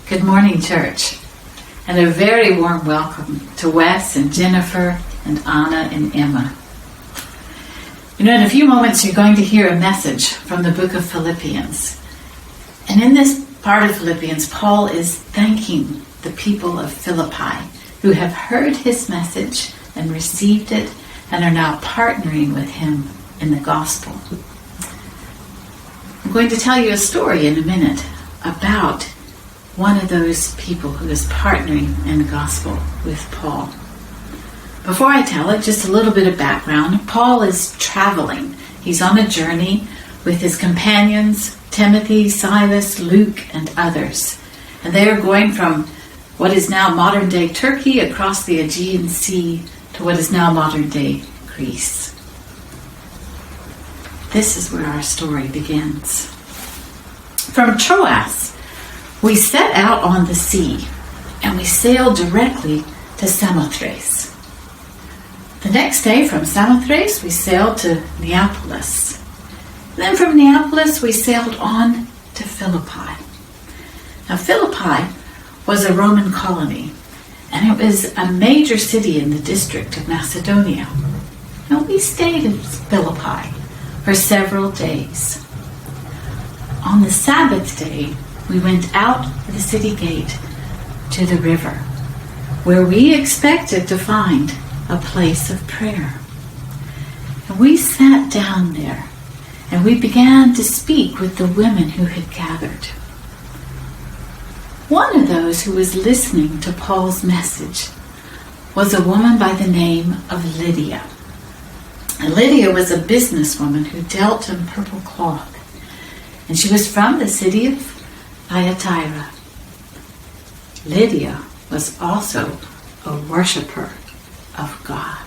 Good morning, church, and a very warm welcome to Wes and Jennifer and Anna and Emma. In a few moments you're going to hear a message from the book of Philippians. And in this part of Philippians, Paul is thanking the people of Philippi who have heard his message and received it and are now partnering with him in the gospel. I'm going to tell you a story in a minute about one of those people who is partnering in the gospel with Paul. Before I tell it, just a little bit of background. Paul is traveling. He's on a journey with his companions, Timothy, Silas, Luke, and others. And they are going from what is now modern-day Turkey across the Aegean Sea to what is now modern-day Greece. This is where our story begins. From Troas, we set out on the sea, and we sailed directly to Samothrace. The next day from Samothrace, we sailed to Neapolis. Then from Neapolis, we sailed on to Philippi. Now, Philippi was a Roman colony, and it was a major city in the district of Macedonia. Now, we stayed in Philippi for several days. On the Sabbath day, we went out the city gate to the river, where we expected to find a place of prayer. And we sat down there, and we began to speak with the women who had gathered. One of those who was listening to Paul's message was a woman by the name of Lydia. And Lydia was a businesswoman who dealt in purple cloth, and she was from the city of Thyatira. Lydia was also a worshiper of God.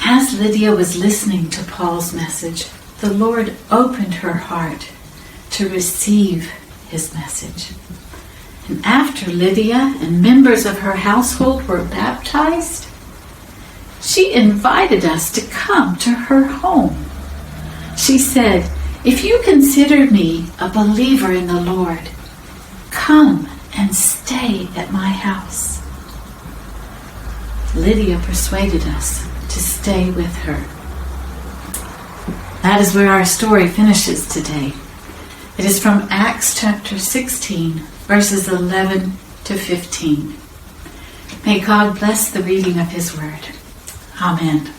As Lydia was listening to Paul's message, the Lord opened her heart to receive his message. And after Lydia and members of her household were baptized, she invited us to come to her home. She said, "If you consider me a believer in the Lord, come and stay at my house." Lydia persuaded us to stay with her. That is where our story finishes today. It is from Acts chapter 16, verses 11 to 15. May God bless the reading of his word. Amen.